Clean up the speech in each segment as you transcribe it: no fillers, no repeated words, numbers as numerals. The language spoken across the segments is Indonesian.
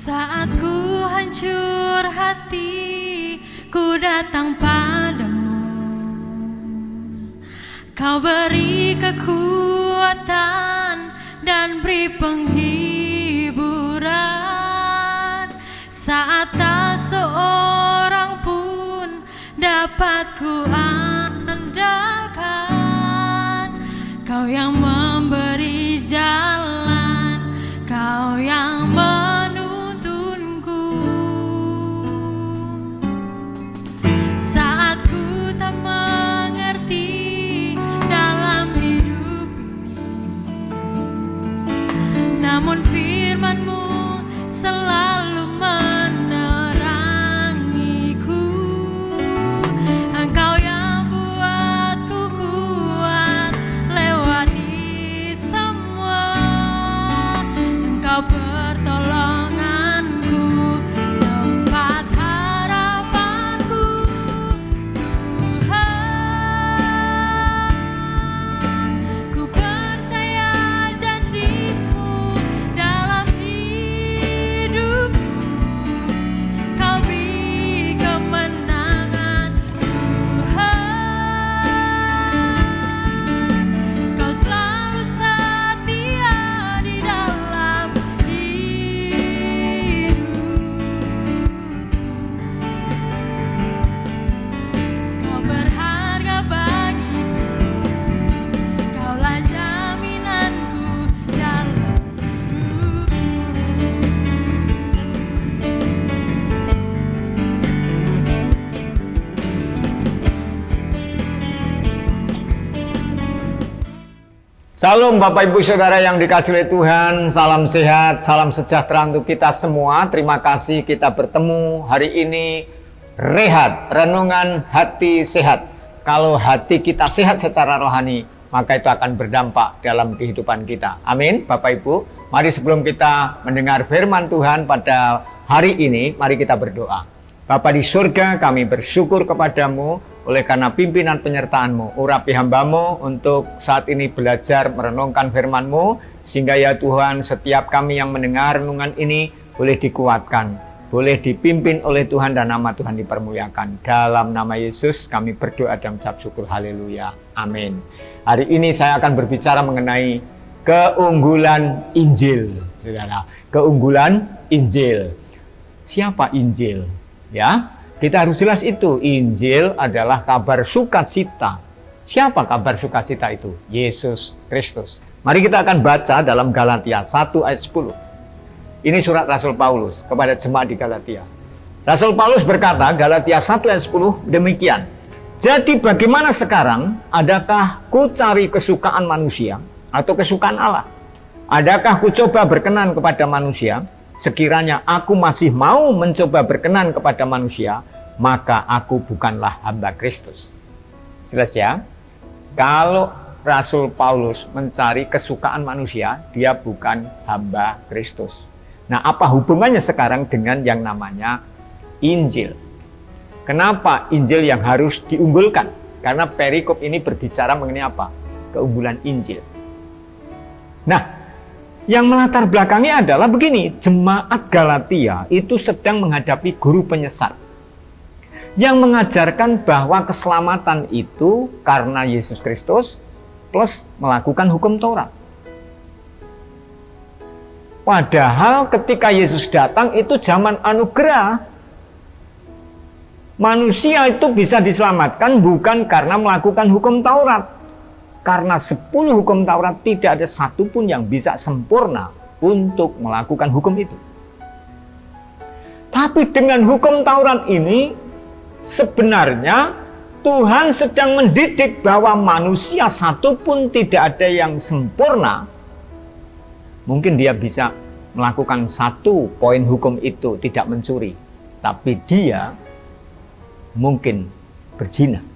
Saat ku hancur hati, ku datang padamu. Kau beri kekuatan dan beri penghiburan. Saat tak seorang pun dapat ku andalkan, Kau yang memberi jalan, Kau yang menuntunku. Saat ku tak mengerti dalam hidup ini, namun firman-Mu selalu menerangiku. Engkau yang buatku kuat lewati semua. Engkau pertolonganku, tempat harapanku, Tuhan. Ku percaya janji-Mu dalam hidupku. Kau beri kemenangan, Tuhan. Kau selalu setia di dalam hidupku. Kau berharga bagiku, Kaulah jaminanku dalam hidupku. Salam Bapak Ibu Saudara yang dikasihi oleh Tuhan, salam sehat, salam sejahtera untuk kita semua. Terima kasih kita bertemu hari ini. Rehat, renungan hati sehat. Kalau hati kita sehat secara rohani, maka itu akan berdampak dalam kehidupan kita. Amin, Bapak Ibu. Mari sebelum kita mendengar firman Tuhan pada hari ini, mari kita berdoa. Bapa di surga, kami bersyukur kepadamu oleh karena pimpinan penyertaan-Mu. Urapi hamba-Mu untuk saat ini belajar merenungkan firman-Mu, sehingga ya Tuhan, setiap kami yang mendengar renungan ini boleh dikuatkan, boleh dipimpin oleh Tuhan dan nama Tuhan dipermuliakan. Dalam nama Yesus kami berdoa dan mengucap syukur. Haleluya. Amin. Hari ini saya akan berbicara mengenai keunggulan Injil. Saudara, keunggulan Injil. Siapa Injil? Ya, kita harus jelas itu. Injil adalah kabar sukacita. Siapa kabar sukacita itu? Yesus Kristus. Mari kita akan baca dalam Galatia 1 ayat 10. Ini surat Rasul Paulus kepada jemaat di Galatia. Rasul Paulus berkata, Galatia 1 ayat 10 demikian. Jadi bagaimana sekarang? Adakah ku cari kesukaan manusia atau kesukaan Allah? Adakah ku coba berkenan kepada manusia? Sekiranya aku masih mau mencoba berkenan kepada manusia, maka aku bukanlah hamba Kristus. Jelas ya? Kalau Rasul Paulus mencari kesukaan manusia, dia bukan hamba Kristus. Nah, apa hubungannya sekarang dengan yang namanya Injil? Kenapa Injil yang harus diunggulkan? Karena perikop ini berbicara mengenai apa? Keunggulan Injil. Nah, yang melatar belakangnya adalah begini, jemaat Galatia itu sedang menghadapi guru penyesat yang mengajarkan bahwa keselamatan itu karena Yesus Kristus plus melakukan hukum Taurat. Padahal ketika Yesus datang itu zaman anugerah. Manusia itu bisa diselamatkan bukan karena melakukan hukum Taurat. Karena 10 hukum Taurat tidak ada satupun yang bisa sempurna untuk melakukan hukum itu. Tapi dengan hukum Taurat ini, sebenarnya Tuhan sedang mendidik bahwa manusia satupun tidak ada yang sempurna. Mungkin dia bisa melakukan 1 poin hukum itu, tidak mencuri. Tapi dia mungkin berzina.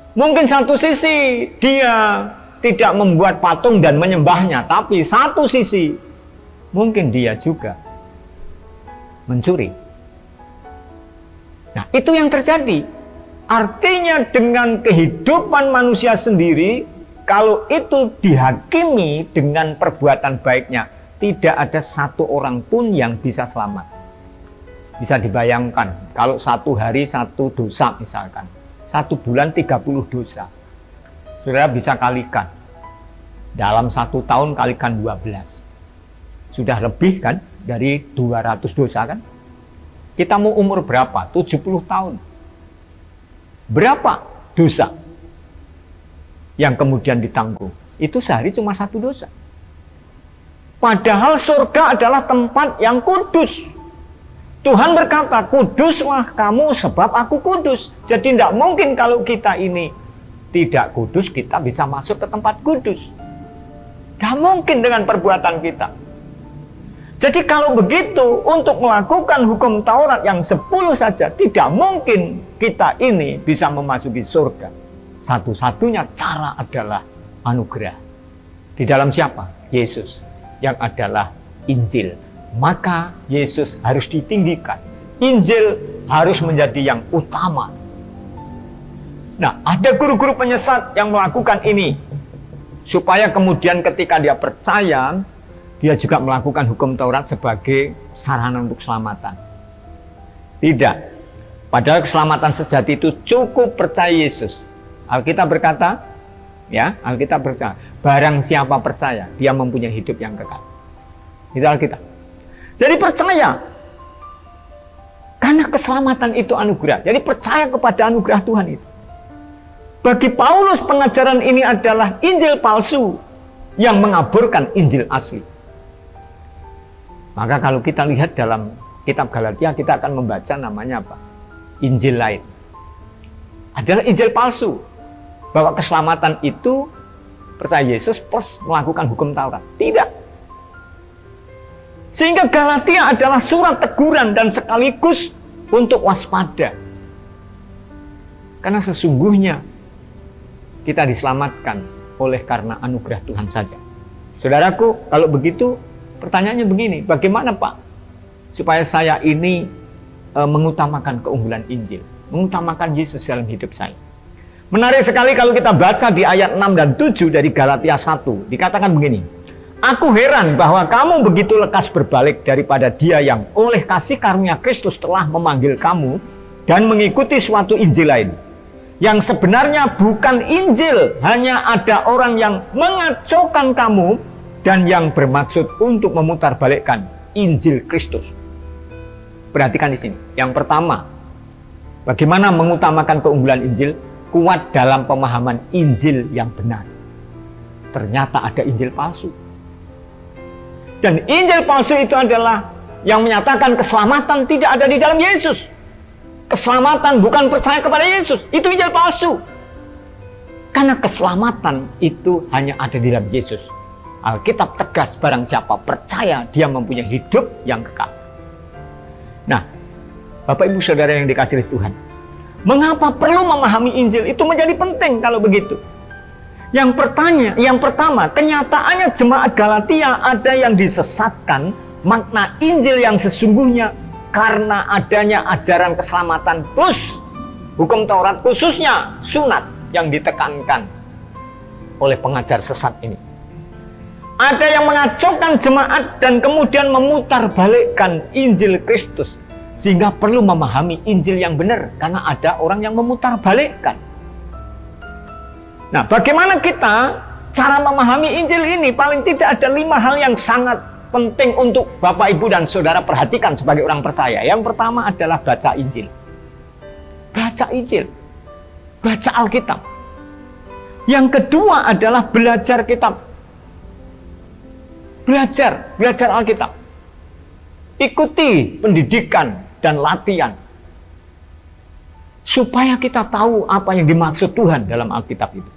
Mungkin satu sisi dia tidak membuat patung dan menyembahnya, tapi satu sisi mungkin dia juga mencuri. Nah, itu yang terjadi. Artinya dengan kehidupan manusia sendiri, kalau itu dihakimi dengan perbuatan baiknya, tidak ada satu orang pun yang bisa selamat. Bisa dibayangkan, kalau satu hari satu dosa misalkan, 1 bulan 30 dosa. Saudara bisa kalikan. Dalam 1 tahun kalikan 12. Sudah lebih kan dari 200 dosa kan? Kita mau umur berapa? 70 tahun. Berapa dosa yang kemudian ditanggung? Itu sehari cuma 1 dosa. Padahal surga adalah tempat yang kudus. Tuhan berkata, kuduslah kamu sebab aku kudus. Jadi tidak mungkin kalau kita ini tidak kudus, kita bisa masuk ke tempat kudus. Tidak mungkin dengan perbuatan kita. Jadi kalau begitu, untuk melakukan hukum Taurat yang 10 saja, tidak mungkin kita ini bisa memasuki surga. Satu-satunya cara adalah anugerah. Di dalam siapa? Yesus, yang adalah Injil. Maka Yesus harus ditinggikan. Injil harus menjadi yang utama. Nah, ada guru-guru penyesat yang melakukan ini. Supaya kemudian ketika dia percaya, dia juga melakukan hukum Taurat sebagai sarana untuk keselamatan. Tidak. Padahal keselamatan sejati itu cukup percaya Yesus. Alkitab berkata, ya, Alkitab percaya, barang siapa percaya, dia mempunyai hidup yang kekal. Itu Alkitab. Jadi percaya. Karena keselamatan itu anugerah. Jadi percaya kepada anugerah Tuhan itu. Bagi Paulus pengajaran ini adalah Injil palsu yang mengaburkan Injil asli. Maka kalau kita lihat dalam kitab Galatia, kita akan membaca namanya apa? Injil lain. Adalah Injil palsu. Bahwa keselamatan itu percaya Yesus plus melakukan hukum Taurat. Tidak. Sehingga Galatia adalah surat teguran dan sekaligus untuk waspada. Karena sesungguhnya kita diselamatkan oleh karena anugerah Tuhan saja. Saudaraku, kalau begitu pertanyaannya begini, bagaimana Pak supaya saya ini mengutamakan keunggulan Injil, mengutamakan Yesus dalam hidup saya? Menarik sekali kalau kita baca di ayat 6 dan 7 dari Galatia 1, dikatakan begini, aku heran bahwa kamu begitu lekas berbalik daripada Dia yang oleh kasih karunia Kristus telah memanggil kamu dan mengikuti suatu Injil lain. Yang sebenarnya bukan Injil, hanya ada orang yang mengacaukan kamu dan yang bermaksud untuk memutarbalikkan Injil Kristus. Perhatikan di sini. Yang pertama, bagaimana mengutamakan keunggulan Injil? Kuat dalam pemahaman Injil yang benar. Ternyata ada Injil palsu. Dan Injil palsu itu adalah yang menyatakan keselamatan tidak ada di dalam Yesus. Keselamatan bukan percaya kepada Yesus. Itu Injil palsu. Karena keselamatan itu hanya ada di dalam Yesus. Alkitab tegas, barang siapa percaya, dia mempunyai hidup yang kekal. Nah, Bapak Ibu Saudara yang dikasihi Tuhan, mengapa perlu memahami Injil? Itu menjadi penting kalau begitu. Yang pertama, kenyataannya jemaat Galatia ada yang disesatkan makna Injil yang sesungguhnya karena adanya ajaran keselamatan plus hukum Taurat, khususnya sunat yang ditekankan oleh pengajar sesat ini. Ada yang mengacaukan jemaat dan kemudian memutarbalikkan Injil Kristus, sehingga perlu memahami Injil yang benar karena ada orang yang memutarbalikkan. Nah, bagaimana kita cara memahami Injil ini? Paling tidak ada 5 hal yang sangat penting untuk Bapak, Ibu, dan Saudara perhatikan sebagai orang percaya. Yang pertama adalah baca Injil. Baca Injil. Baca Alkitab. Yang kedua adalah belajar kitab. Belajar Alkitab. Ikuti pendidikan dan latihan. Supaya kita tahu apa yang dimaksud Tuhan dalam Alkitab itu.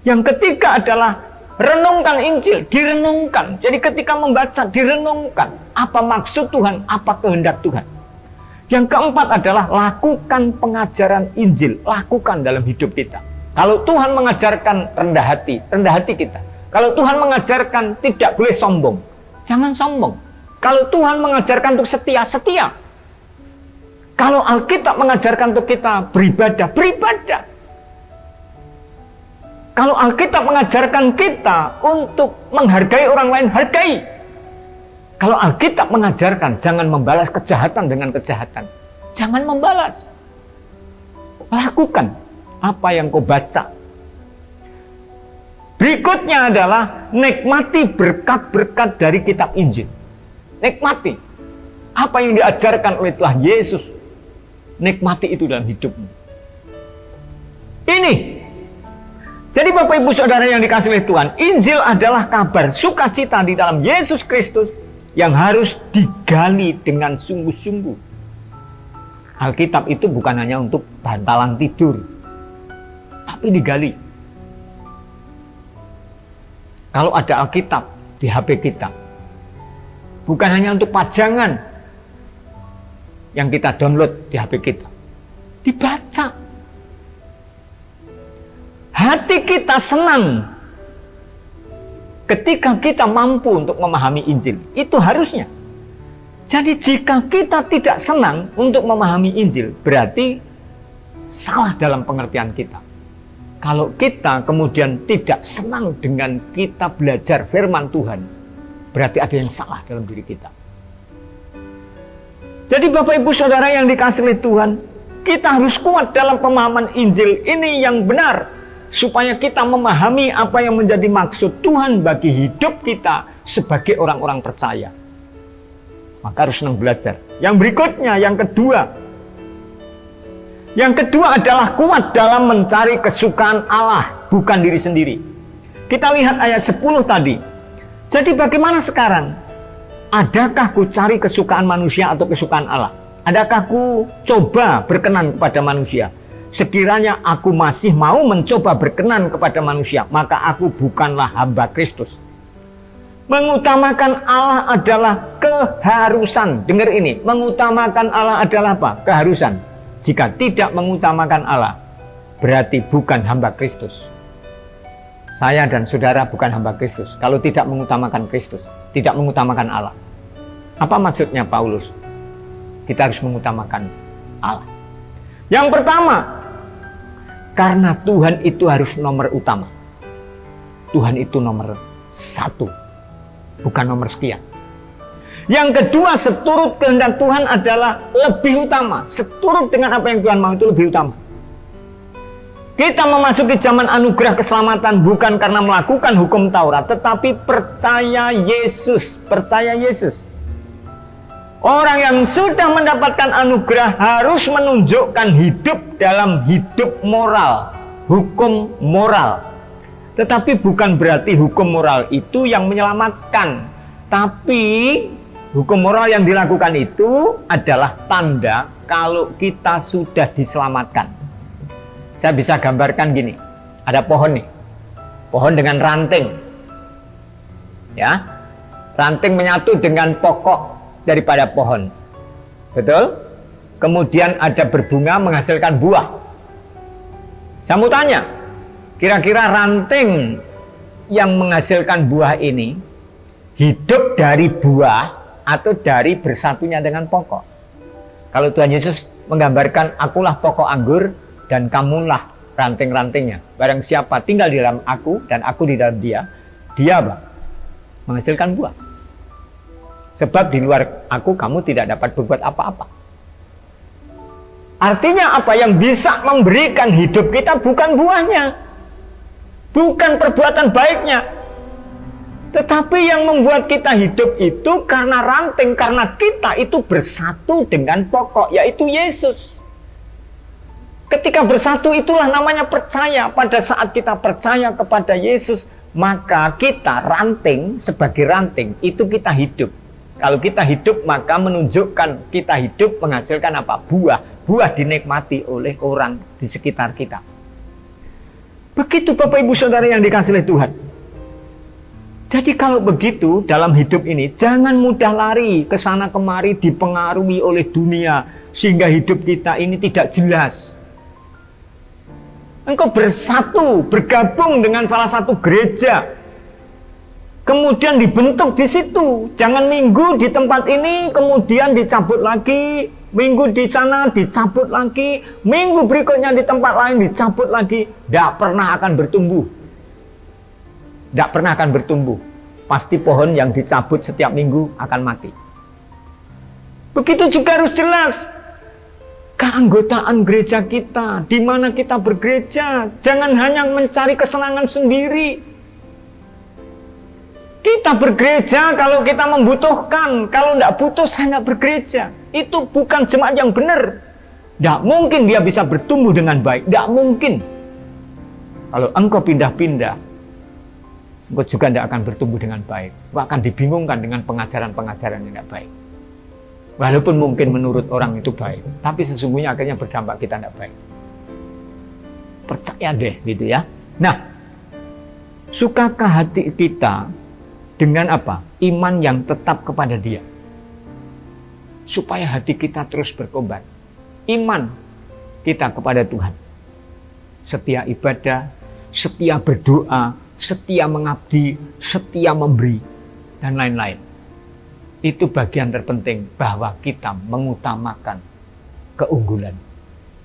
Yang ketiga adalah renungkan Injil, direnungkan. Jadi ketika membaca, direnungkan. Apa maksud Tuhan, apa kehendak Tuhan. Yang keempat adalah lakukan pengajaran Injil. Lakukan dalam hidup kita. Kalau Tuhan mengajarkan rendah hati kita. Kalau Tuhan mengajarkan tidak boleh sombong, jangan sombong. Kalau Tuhan mengajarkan untuk setia. Kalau Alkitab mengajarkan untuk kita beribadah. Kalau Alkitab mengajarkan kita untuk menghargai orang lain, hargai. Kalau Alkitab mengajarkan jangan membalas kejahatan dengan kejahatan, jangan membalas. Lakukan apa yang kau baca. Berikutnya adalah nikmati berkat-berkat dari kitab Injil. Nikmati apa yang diajarkan oleh Tuhan Yesus. Nikmati itu dalam hidupmu. Ini. Jadi Bapak Ibu Saudara yang dikasihi oleh Tuhan, Injil adalah kabar sukacita di dalam Yesus Kristus yang harus digali dengan sungguh-sungguh. Alkitab itu bukan hanya untuk bantalan tidur, tapi digali. Kalau ada Alkitab di HP kita, bukan hanya untuk pajangan yang kita download di HP kita, dibaca. Hati kita senang ketika kita mampu untuk memahami Injil. Itu harusnya. Jadi jika kita tidak senang untuk memahami Injil, berarti salah dalam pengertian kita. Kalau kita kemudian tidak senang dengan kita belajar firman Tuhan, berarti ada yang salah dalam diri kita. Jadi Bapak Ibu Saudara yang dikasihi oleh Tuhan, kita harus kuat dalam pemahaman Injil ini yang benar, supaya kita memahami apa yang menjadi maksud Tuhan bagi hidup kita sebagai orang-orang percaya. Maka harus senang belajar. Yang berikutnya, yang kedua. Yang kedua adalah kuat dalam mencari kesukaan Allah, bukan diri sendiri. Kita lihat ayat 10 tadi. Jadi bagaimana sekarang? Adakah ku cari kesukaan manusia atau kesukaan Allah? Adakah ku coba berkenan kepada manusia? Sekiranya aku masih mau mencoba berkenan kepada manusia, maka aku bukanlah hamba Kristus. Mengutamakan Allah adalah keharusan. Dengar ini, mengutamakan Allah adalah apa? Keharusan. Jika tidak mengutamakan Allah, berarti bukan hamba Kristus. Saya dan saudara bukan hamba Kristus kalau tidak mengutamakan Kristus, tidak mengutamakan Allah. Apa maksudnya Paulus? Kita harus mengutamakan Allah. Yang pertama, karena Tuhan itu harus nomor utama. Tuhan itu nomor 1, bukan nomor sekian. Yang kedua, seturut kehendak Tuhan adalah lebih utama. Seturut dengan apa yang Tuhan mau itu lebih utama. Kita memasuki zaman anugerah keselamatan bukan karena melakukan hukum Taurat, tetapi percaya Yesus. Percaya Yesus. Orang yang sudah mendapatkan anugerah harus menunjukkan hidup dalam hidup moral, hukum moral. Tetapi bukan berarti hukum moral itu yang menyelamatkan. Tapi hukum moral yang dilakukan itu adalah tanda kalau kita sudah diselamatkan. Saya bisa gambarkan gini. Ada pohon nih. Pohon dengan ranting. Ya. Ranting menyatu dengan pokok daripada pohon. Betul? Kemudian ada berbunga menghasilkan buah. Saya mau tanya, kira-kira ranting yang menghasilkan buah ini hidup dari buah atau dari bersatunya dengan pokok? Kalau Tuhan Yesus menggambarkan, akulah pokok anggur dan kamulah ranting-rantingnya. Barang siapa tinggal di dalam aku dan aku di dalam dia, dia apa? Menghasilkan buah. Sebab di luar aku kamu tidak dapat berbuat apa-apa. Artinya apa? Yang bisa memberikan hidup kita bukan buahnya, bukan perbuatan baiknya, tetapi yang membuat kita hidup itu karena ranting, karena kita itu bersatu dengan pokok, yaitu Yesus. Ketika bersatu itulah namanya percaya. Pada saat kita percaya kepada Yesus, maka kita ranting, sebagai ranting itu kita hidup. Kalau kita hidup, maka menunjukkan kita hidup menghasilkan apa? Buah. Buah dinikmati oleh orang di sekitar kita. Begitu Bapak Ibu Saudara yang dikasihi oleh Tuhan. Jadi kalau begitu dalam hidup ini, jangan mudah lari ke sana kemari dipengaruhi oleh dunia sehingga hidup kita ini tidak jelas. Engkau bersatu, bergabung dengan salah satu gereja, kemudian dibentuk di situ. Jangan minggu di tempat ini, kemudian dicabut lagi. Minggu di sana dicabut lagi. Minggu berikutnya di tempat lain dicabut lagi. Tidak pernah akan bertumbuh. Tidak pernah akan bertumbuh. Pasti pohon yang dicabut setiap minggu akan mati. Begitu juga harus jelas keanggotaan gereja kita, di mana kita bergereja. Jangan hanya mencari kesenangan sendiri. Kita bergereja kalau kita membutuhkan. Kalau tidak butuh, saya tidak bergereja. Itu bukan jemaat yang benar. Tidak mungkin dia bisa bertumbuh dengan baik. Tidak mungkin. Kalau engkau pindah-pindah, engkau juga tidak akan bertumbuh dengan baik. Engkau akan dibingungkan dengan pengajaran-pengajaran yang tidak baik. Walaupun mungkin menurut orang itu baik, tapi sesungguhnya akhirnya berdampak kita tidak baik. Percaya deh, gitu ya. Nah, sukakah hati kita dengan apa? Iman yang tetap kepada Dia. Supaya hati kita terus berkobar. Iman kita kepada Tuhan. Setia ibadah, setia berdoa, setia mengabdi, setia memberi, dan lain-lain. Itu bagian terpenting bahwa kita mengutamakan keunggulan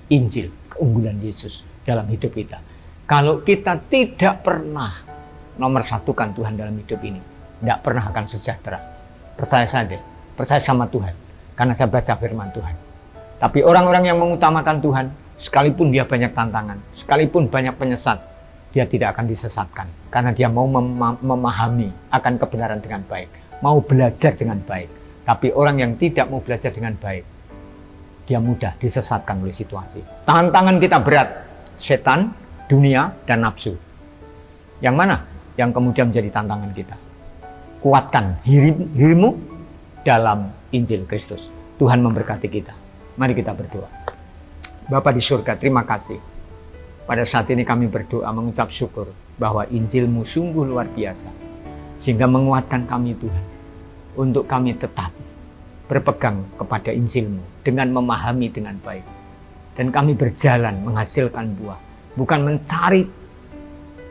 Injil, keunggulan Yesus dalam hidup kita. Kalau kita tidak pernah nomor satukan Tuhan dalam hidup ini, tidak pernah akan sejahtera. Percaya saja, percaya sama Tuhan. Karena saya baca firman Tuhan. Tapi orang-orang yang mengutamakan Tuhan, sekalipun dia banyak tantangan, sekalipun banyak penyesat, dia tidak akan disesatkan. Karena dia mau memahami akan kebenaran dengan baik. Mau belajar dengan baik. Tapi orang yang tidak mau belajar dengan baik, dia mudah disesatkan oleh situasi. Tantangan kita berat. Setan, dunia, dan nafsu. Yang mana yang kemudian menjadi tantangan kita? Kuatkan dirimu dalam Injil Kristus. Tuhan memberkati kita. Mari kita berdoa. Bapa di surga, terima kasih. Pada saat ini kami berdoa mengucap syukur bahwa Injil-Mu sungguh luar biasa. Sehingga menguatkan kami Tuhan. Untuk kami tetap berpegang kepada Injil-Mu dengan memahami dengan baik. Dan kami berjalan menghasilkan buah. Bukan mencari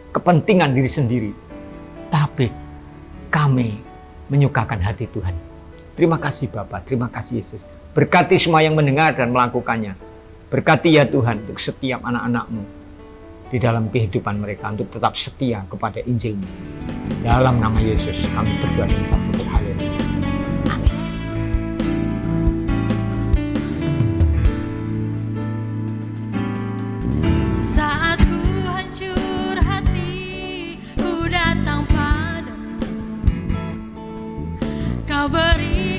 kepentingan diri sendiri. Tapi kami menyukakan hati Tuhan. Terima kasih Bapa, terima kasih Yesus. Berkati semua yang mendengar dan melakukannya. Berkati ya Tuhan untuk setiap anak-anak-Mu di dalam kehidupan mereka untuk tetap setia kepada Injil-Mu. Dalam nama Yesus kami berdoa dan ucap syukur. Haleluya. Amin. Saat ku hancur hati, ku datang padamu. Kau beri